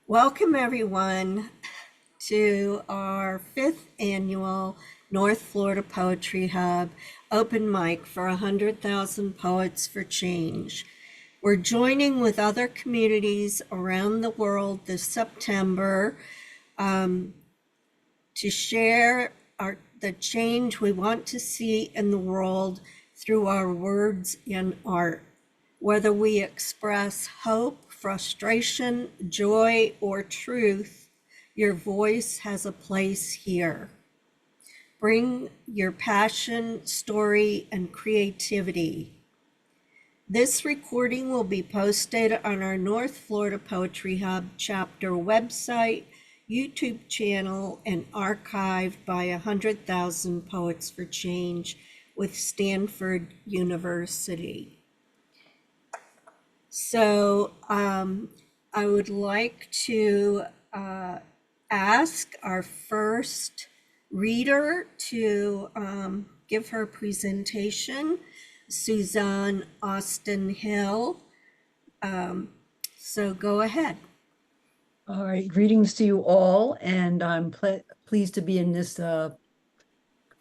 Welcome, everyone, to our fifth annual North Florida Poetry Hub open mic for 100,000 Poets for Change. We're joining with other communities around the world this September to share the change we want to see in the world through our words and art. Whether we express hope, frustration, joy, or truth, your voice has a place here. Bring your passion, story, and creativity. This recording will be posted on our North Florida Poetry Hub chapter website, YouTube channel, and archived by 100,000 Poets for Change with Stanford University. So I would like to ask our first reader to give her presentation, Suzanne Austin Hill. So go ahead. All right, greetings to you all, and I'm pleased to be in this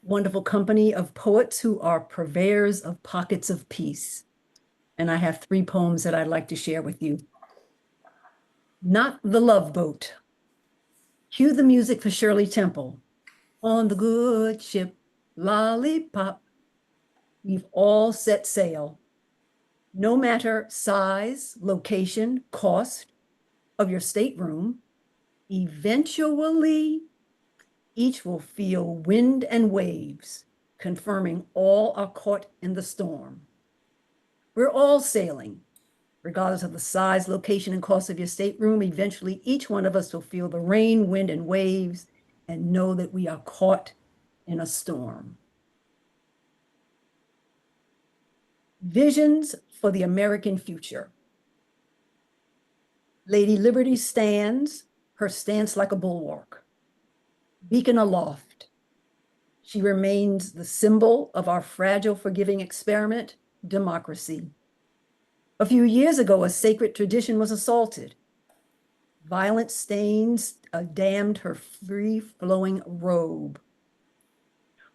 wonderful company of poets who are purveyors of pockets of peace. And I have 3 poems that I'd like to share with you. Not the Love Boat. Cue the music for Shirley Temple. On the good ship, Lollipop, we've all set sail. No matter size, location, cost of your stateroom, eventually each will feel wind and waves, confirming all are caught in the storm. We're all sailing, regardless of the size, location, and cost of your stateroom. Eventually, each one of us will feel the rain, wind, and waves and know that we are caught in a storm. Visions for the American future. Lady Liberty stands, her stance like a bulwark, beacon aloft. She remains the symbol of our fragile, forgiving experiment, democracy. A few years ago, a sacred tradition was assaulted. Violent stains dammed her free-flowing robe.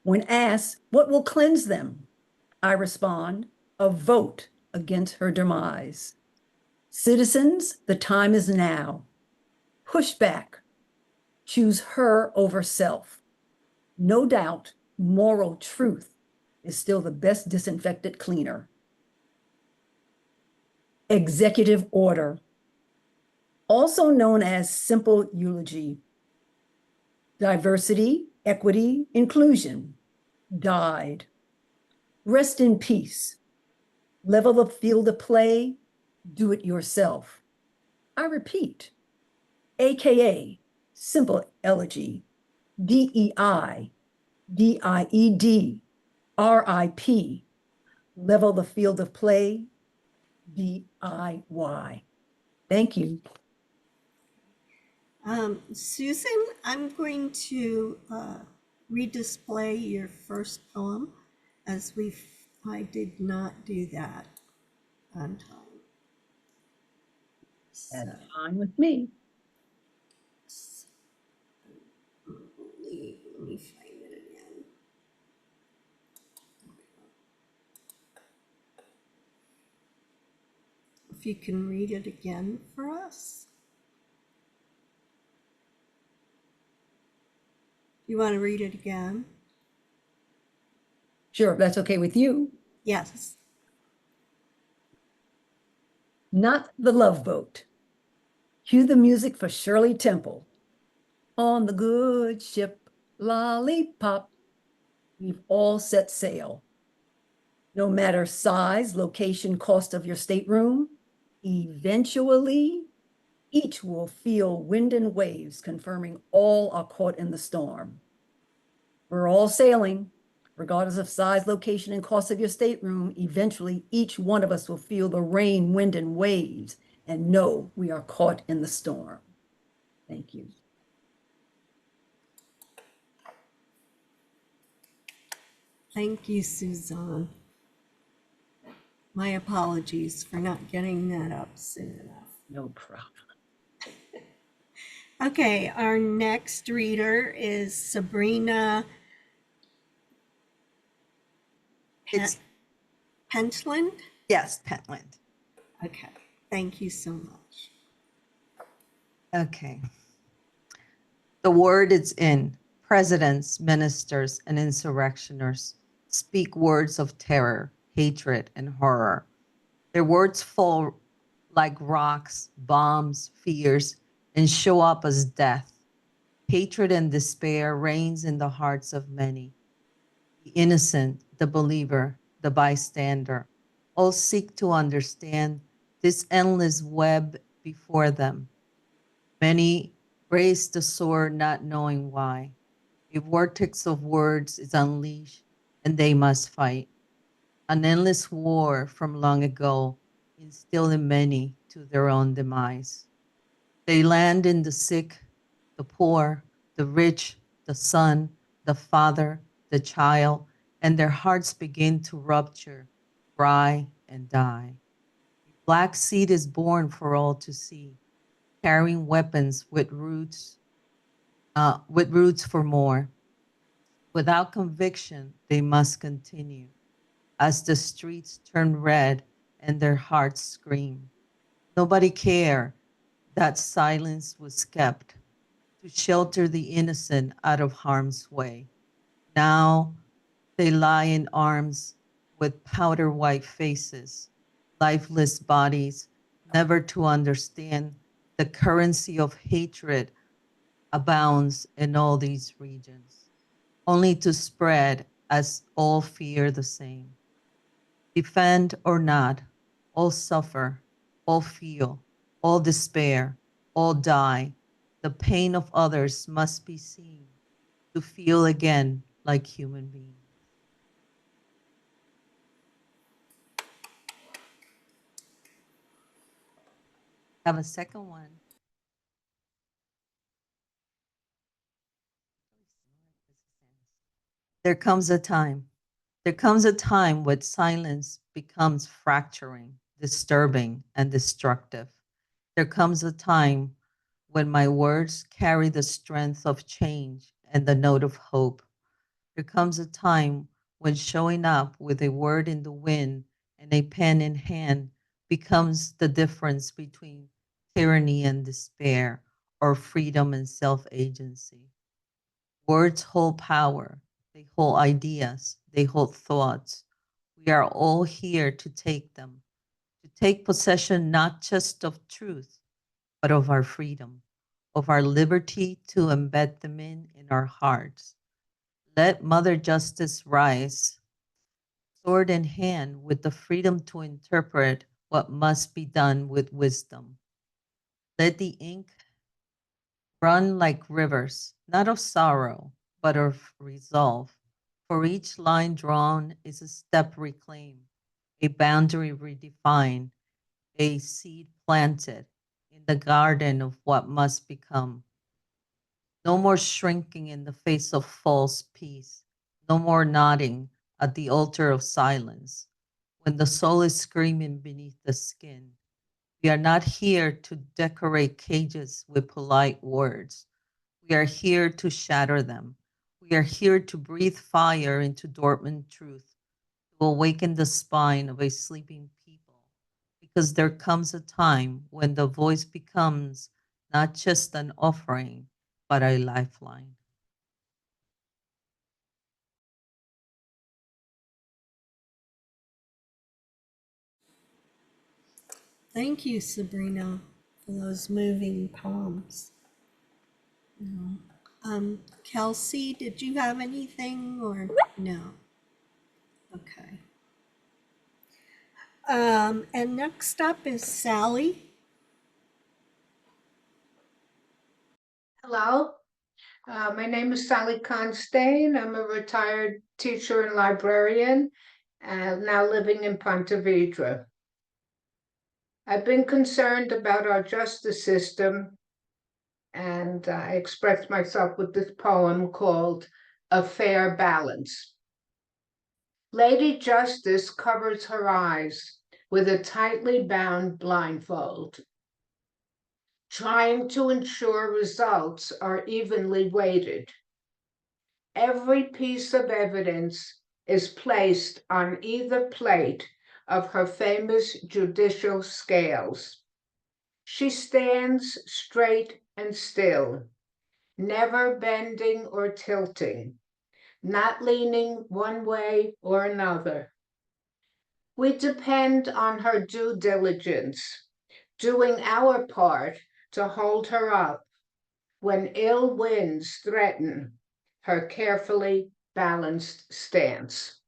When asked, what will cleanse them? I respond, a vote against her demise. Citizens, the time is now. Push back. Choose her over self. No doubt, moral truth is still the best disinfected cleaner. Executive order, also known as simple eulogy. Diversity, equity, inclusion, died. Rest in peace. Level the field of play, do it yourself. I repeat, AKA, simple elegy, DEI, DIED, RIP, level the field of play, DIY. Thank you. Susan, I'm going to redisplay your first poem as I did not do that on time. That's fine with me. Let me find it again. If you can read it again for us. You want to read it again? Sure, if that's okay with you. Yes. Not the Love Boat. Cue the music for Shirley Temple. On the good ship, Lollipop, we've all set sail. No matter size, location, cost of your stateroom, eventually, each will feel wind and waves, confirming all are caught in the storm. We're all sailing, regardless of size, location, and cost of your stateroom. Eventually, each one of us will feel the rain, wind, and waves and know we are caught in the storm. Thank you. Thank you, Suzanne. My apologies for not getting that up soon enough. No problem. Okay, our next reader is Sabrina It's, Pentland. yes, Pentland. Okay, thank you so much. Okay. The word is in. Presidents, ministers, and insurrectioners speak words of terror, hatred, and horror. Their words fall like rocks, bombs, fears, and show up as death. Hatred and despair reigns in the hearts of many. The innocent, the believer, the bystander, all seek to understand this endless web before them. Many raise the sword not knowing why. A vortex of words is unleashed and they must fight. An endless war from long ago instilled in many to their own demise. They land in the sick, the poor, the rich, the son, the father, the child, and their hearts begin to rupture, fry, and die. A black seed is born for all to see, carrying weapons with roots for more. Without conviction, they must continue as the streets turn red and their hearts scream. Nobody cared that silence was kept to shelter the innocent out of harm's way. Now they lie in arms with powder white faces, lifeless bodies, never to understand the currency of hatred abounds in all these regions, only to spread as all fear the same. Defend or not, all suffer, all feel, all despair, all die. The pain of others must be seen to feel again like human beings. Have a second one. There comes a time. There comes a time when silence becomes fracturing, disturbing, and destructive. There comes a time when my words carry the strength of change and the note of hope. There comes a time when showing up with a word in the wind and a pen in hand becomes the difference between tyranny and despair or freedom and self agency. Words hold power, they hold ideas, they hold thoughts. We are all here to take them, to take possession not just of truth, but of our freedom, of our liberty to embed them in our hearts. Let Mother Justice rise, sword in hand, with the freedom to interpret what must be done with wisdom. Let the ink run like rivers, not of sorrow, but of resolve. For each line drawn is a step reclaimed, a boundary redefined, a seed planted in the garden of what must become. No more shrinking in the face of false peace. No more nodding at the altar of silence. When the soul is screaming beneath the skin, we are not here to decorate cages with polite words. We are here to shatter them. We are here to breathe fire into dormant truth, to awaken the spine of a sleeping people. Because there comes a time when the voice becomes not just an offering, but a lifeline. Thank you, Sabrina, for those moving poems. Kelsey, did you have anything or no? Okay. And next up is Sally. Hello, my name is Sally Constain. I'm a retired teacher and librarian, and now living in Ponte Vedra. I've been concerned about our justice system, and I expressed myself with this poem called A Fair Balance. Lady Justice covers her eyes with a tightly bound blindfold. trying to ensure results are evenly weighted. Every piece of evidence is placed on either plate of her famous judicial scales. She stands straight and still, never bending or tilting, not leaning one way or another. We depend on her due diligence, doing our part to hold her up when ill winds threaten her carefully balanced stance.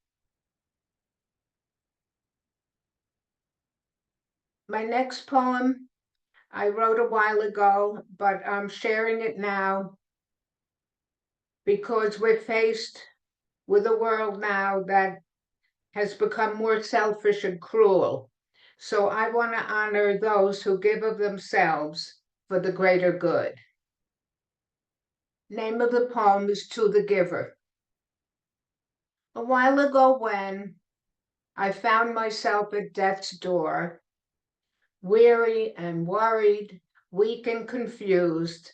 My next poem I wrote a while ago, but I'm sharing it now because we're faced with a world now that has become more selfish and cruel. So I want to honor those who give of themselves for the greater good. Name of the poem is To the Giver. A while ago when I found myself at death's door, weary and worried, weak and confused,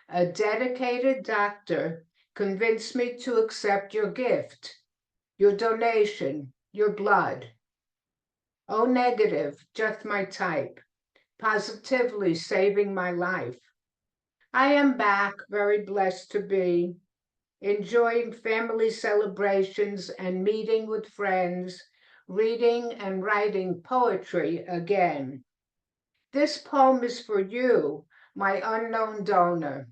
a dedicated doctor convinced me to accept your gift, your donation, your blood. O negative, just my type, positively saving my life. I am back, very blessed to be, enjoying family celebrations and meeting with friends, reading and writing poetry again. This poem is for you, my unknown donor.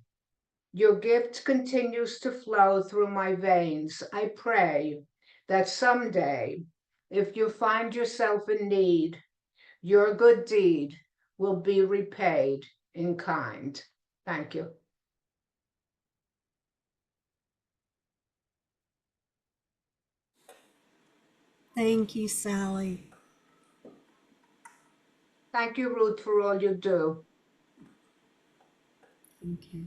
Your gift continues to flow through my veins. I pray that someday, if you find yourself in need, your good deed will be repaid in kind. Thank you. Thank you, Sally. Thank you, Ruth, for all you do. Okay.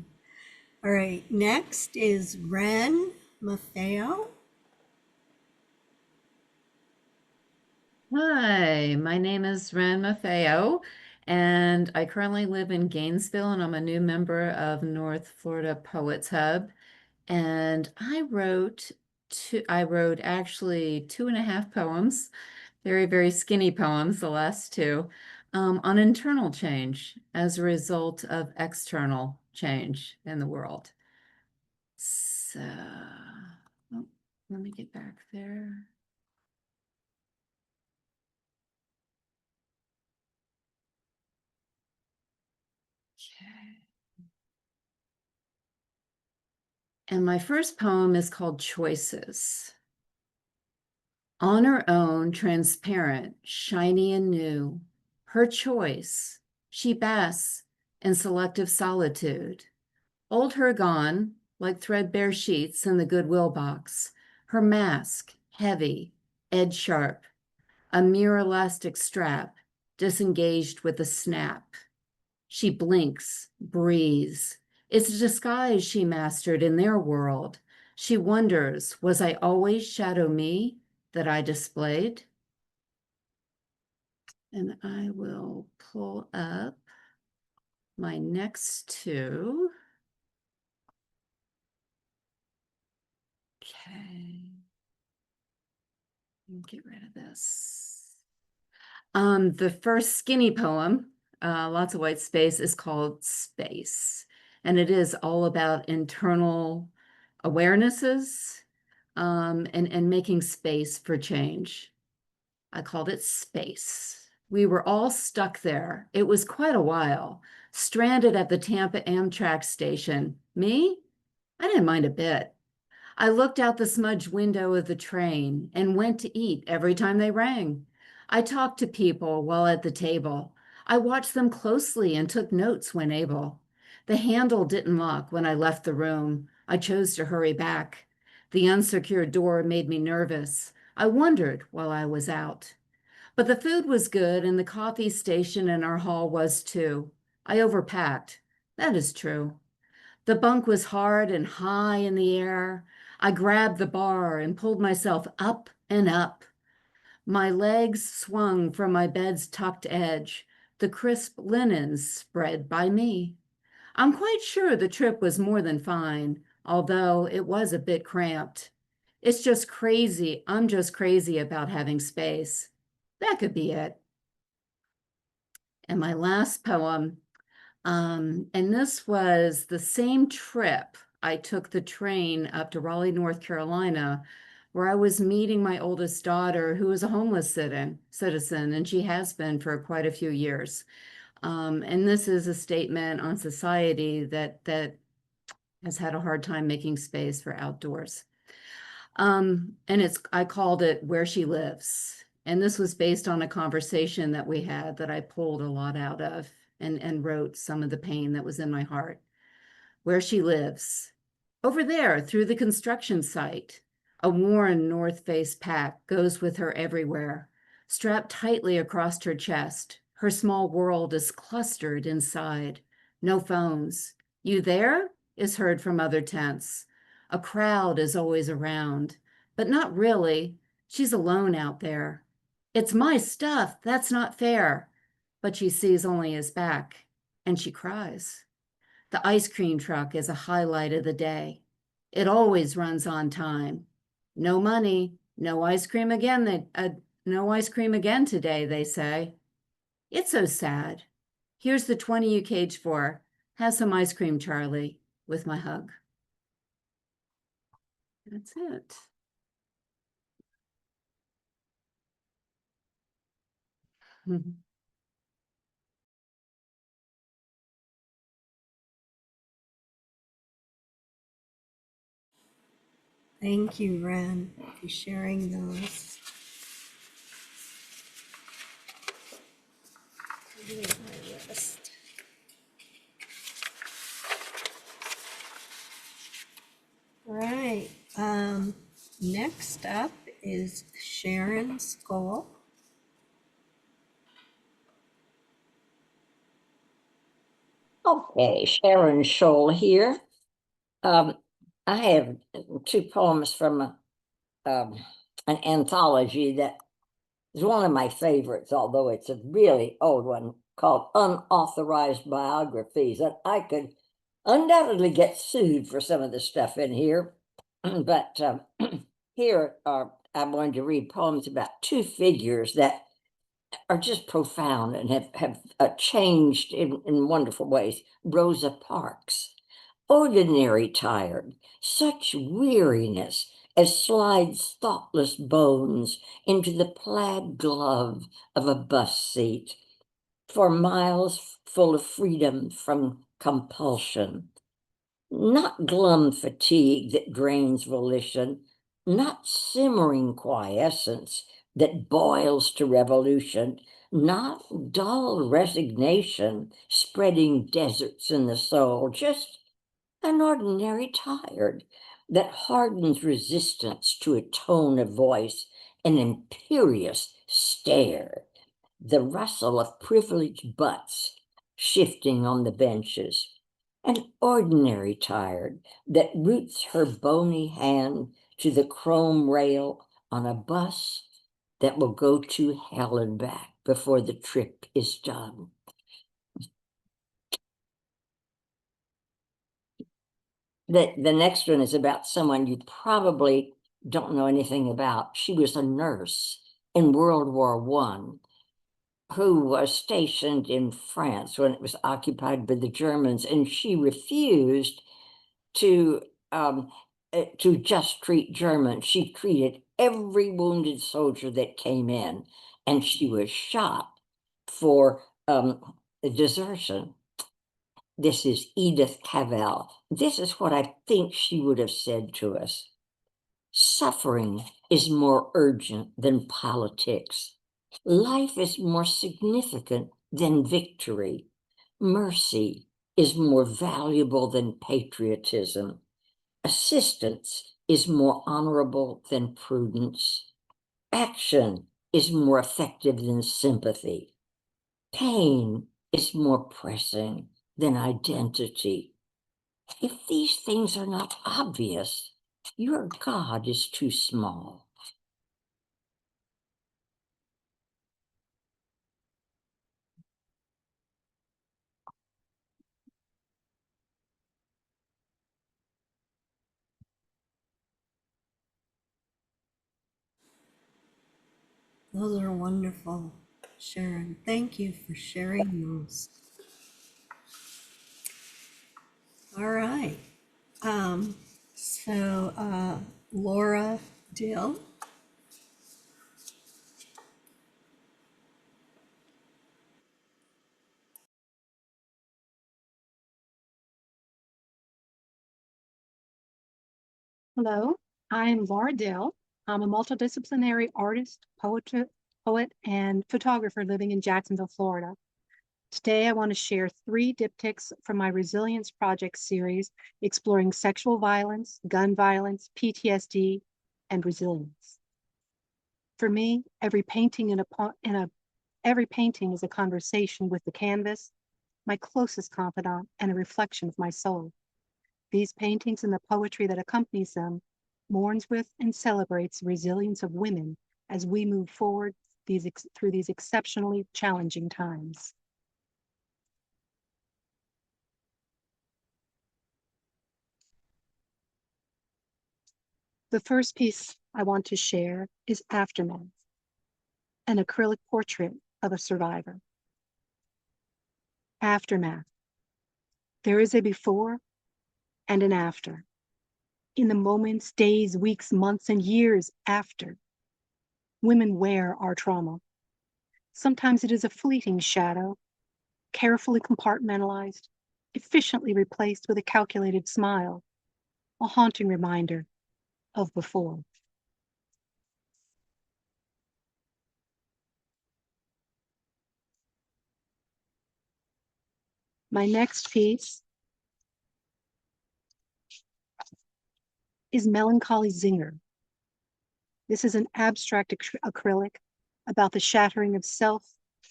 All right, next is Ren Maffeo. Hi, my name is Ren Maffeo, and I currently live in Gainesville, and I'm a new member of North Florida Poets Hub. And I wrote actually 2.5 poems, very, very skinny poems, the last two, on internal change as a result of external change in the world. So, oh, let me get back there. Okay. And my first poem is called Choices. On her own, transparent, shiny and new, her choice, she basks in selective solitude. Old her gone, like threadbare sheets in the Goodwill box, her mask, heavy, edge sharp, a mere elastic strap, disengaged with a snap. She blinks, breathes. It's a disguise she mastered in their world. She wonders, was I always shadow me that I displayed? And I will pull up my next two. Okay. Get rid of this. The first skinny poem, lots of white space, is called Space. And it is all about internal awarenesses and making space for change. I called it Space. We were all stuck there. It was quite a while, stranded at the Tampa Amtrak station. Me? I didn't mind a bit. I looked out the smudged window of the train and went to eat every time they rang. I talked to people while at the table. I watched them closely and took notes when able. The handle didn't lock when I left the room. I chose to hurry back. The unsecured door made me nervous. I wondered while I was out. But the food was good and the coffee station in our hall was too. I overpacked. That is true. The bunk was hard and high in the air. I grabbed the bar and pulled myself up and up. My legs swung from my bed's tucked edge. the crisp linens spread by me. I'm quite sure the trip was more than fine, although it was a bit cramped. It's just crazy. I'm just crazy about having space. That could be it. And my last poem, and this was the same trip. I took the train up to Raleigh, North Carolina, where I was meeting my oldest daughter, who is a homeless citizen, and she has been for quite a few years. And this is a statement on society that has had a hard time making space for outdoors. And I called it Where She Lives. And this was based on a conversation that we had that I pulled a lot out of and wrote some of the pain that was in my heart. Where she lives. Over there, through the construction site. A worn North Face pack goes with her everywhere, strapped tightly across her chest. Her small world is clustered inside. No phones. You there? Is heard from other tents. A crowd is always around, but not really. She's alone out there. It's my stuff. That's not fair. But she sees only his back, and she cries. The ice cream truck is a highlight of the day. It always runs on time. No money, no ice cream again. No ice cream again today, they say. It's so sad. Here's the 20 you caged for. Have some ice cream, Charlie, with my hug. That's it. Thank you, Ren, for sharing those. Here's my list. All right. Next up is Sharon Skoll. Okay, Sharon Scholl here. I have two poems from an anthology that is one of my favorites, although it's a really old one, called Unauthorized Biographies. And I could undoubtedly get sued for some of the stuff in here, but here I'm going to read poems about two figures that are just profound and have changed in wonderful ways. Rosa Parks, ordinary tired, such weariness as slides thoughtless bones into the plaid glove of a bus seat, for miles full of freedom from compulsion. Not glum fatigue that drains volition, not simmering quiescence that boils to revolution, not dull resignation spreading deserts in the soul, just an ordinary tired that hardens resistance to a tone of voice, an imperious stare, the rustle of privileged butts shifting on the benches, an ordinary tired that roots her bony hand to the chrome rail on a bus that will go to hell and back before the trip is done. The next one is about someone you probably don't know anything about. She was a nurse in World War I who was stationed in France when it was occupied by the Germans, and she refused to just treat Germans. She treated every wounded soldier that came in, and she was shot for desertion. This is Edith Cavell. This is what I think she would have said to us. Suffering is more urgent than politics. Life is more significant than victory. Mercy is more valuable than patriotism. Assistance is more honorable than prudence. Action is more effective than sympathy. Pain is more pressing than identity. If these things are not obvious, your God is too small. Those are wonderful, Sharon. Thank you for sharing those. All right. Laura Dill. Hello, I'm Laura Dill. I'm a multidisciplinary artist, poet, and photographer living in Jacksonville, Florida. Today, I want to share 3 diptychs from my Resilience Project series exploring sexual violence, gun violence, PTSD, and resilience. For me, every painting is a conversation with the canvas, my closest confidant, and a reflection of my soul. These paintings and the poetry that accompanies them mourns with and celebrates the resilience of women as we move forward through these exceptionally challenging times. The first piece I want to share is Aftermath, an acrylic portrait of a survivor. Aftermath. There is a before and an after. In the moments, days, weeks, months, and years after, women wear our trauma. Sometimes it is a fleeting shadow, carefully compartmentalized, efficiently replaced with a calculated smile, a haunting reminder of before. My next piece is Melancholy Zinger. This is an abstract acrylic about the shattering of self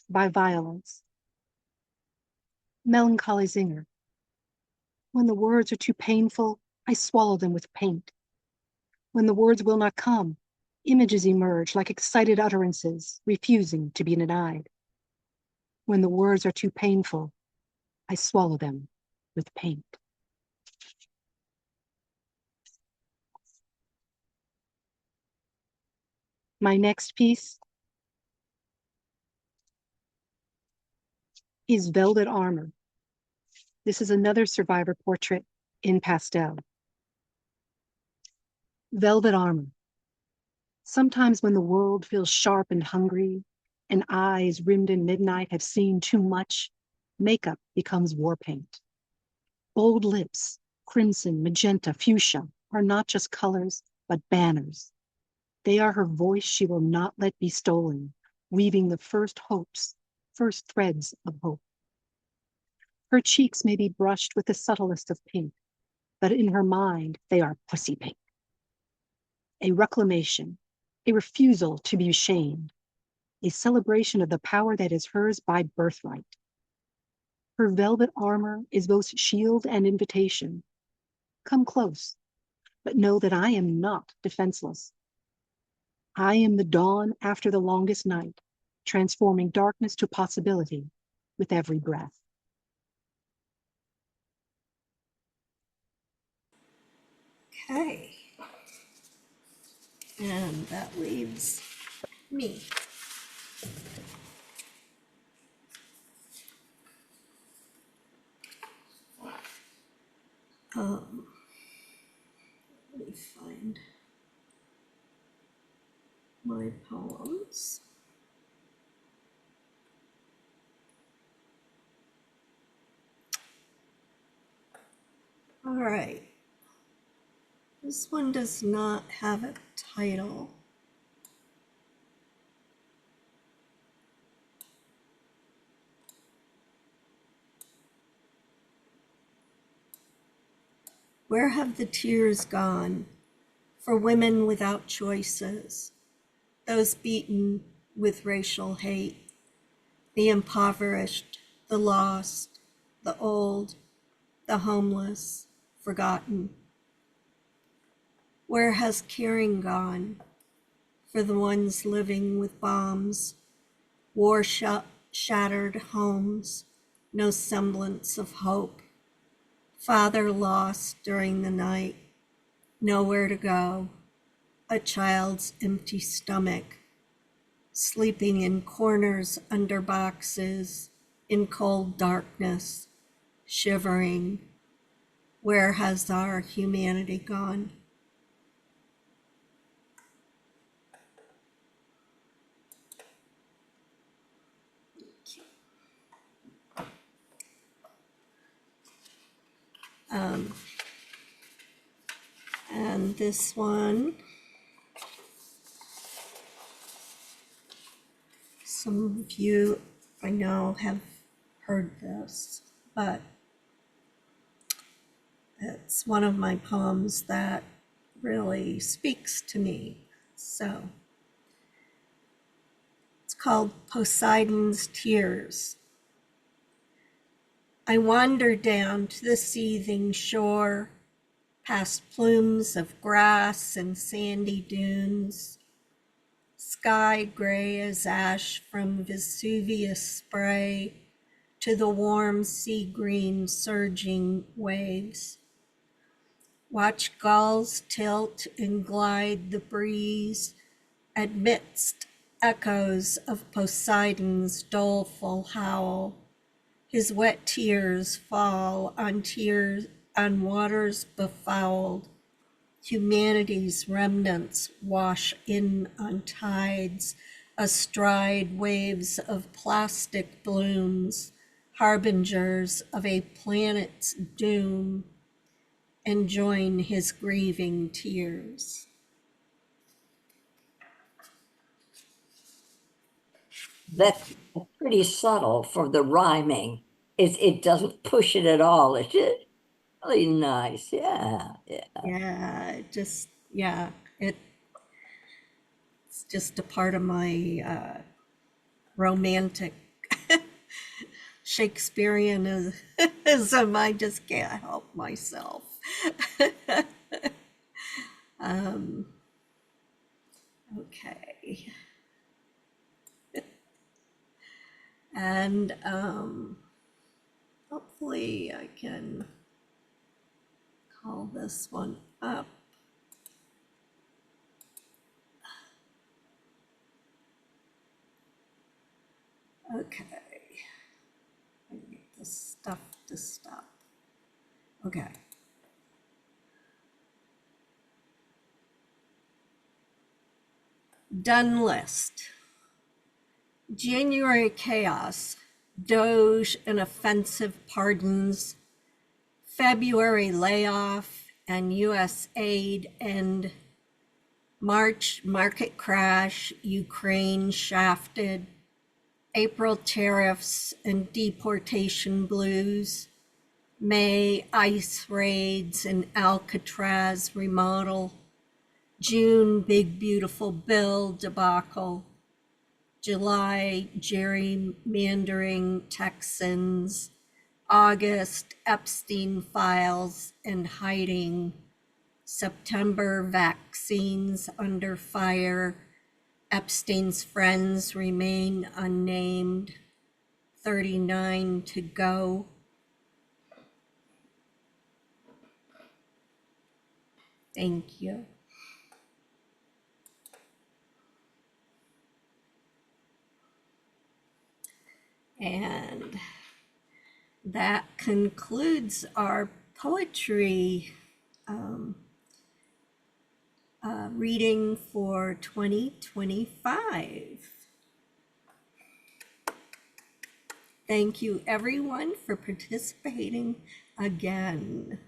by violence. Melancholy Zinger. When the words are too painful, I swallow them with paint. When the words will not come, images emerge like excited utterances, refusing to be denied. When the words are too painful, I swallow them with paint. My next piece is Velvet Armor. This is another survivor portrait in pastel. Velvet armor. Sometimes when the world feels sharp and hungry, and eyes rimmed in midnight have seen too much, makeup becomes war paint. Bold lips, crimson, magenta, fuchsia, are not just colors, but banners. They are her voice she will not let be stolen, weaving the first threads of hope. Her cheeks may be brushed with the subtlest of pink, but in her mind, they are pussy pink. A reclamation, a refusal to be ashamed, a celebration of the power that is hers by birthright. Her velvet armor is both shield and invitation. Come close, but know that I am not defenseless. I am the dawn after the longest night, transforming darkness to possibility with every breath. Okay. And that leaves me. Let me find my poems. All right. This one does not have a title. Where have the tears gone for women without choices, those beaten with racial hate, the impoverished, the lost, the old, the homeless, forgotten? Where has caring gone for the ones living with bombs, war-shattered homes, no semblance of hope, father lost during the night, nowhere to go, a child's empty stomach, sleeping in corners under boxes, in cold darkness, shivering. Where has our humanity gone? And this one, some of you I know have heard this, but it's one of my poems that really speaks to me. So it's called Poseidon's Tears. I wander down to the seething shore, past plumes of grass and sandy dunes, sky gray as ash from Vesuvius spray, to the warm sea green surging waves. Watch gulls tilt and glide the breeze amidst echoes of Poseidon's doleful howl. His wet tears fall on waters befouled. Humanity's remnants wash in on tides, astride waves of plastic blooms, harbingers of a planet's doom, and join his grieving tears. That's pretty subtle for the rhyming. It doesn't push it at all. It's just really nice. Yeah, yeah. Yeah, it's just a part of my romantic Shakespeareanism. I just can't help myself. Okay. And hopefully I can call this one up. Okay. I need this stuff to stop. Okay. Done list. January chaos, Doge and offensive pardons, February layoff and US aid end, March market crash, Ukraine shafted, April tariffs and deportation blues, May ice raids and Alcatraz remodel, June big beautiful bill debacle, July gerrymandering Texans, August Epstein files and hiding, September vaccines under fire, Epstein's friends remain unnamed, 39 to go. Thank you. And that concludes our poetry reading for 2025. Thank you everyone for participating again.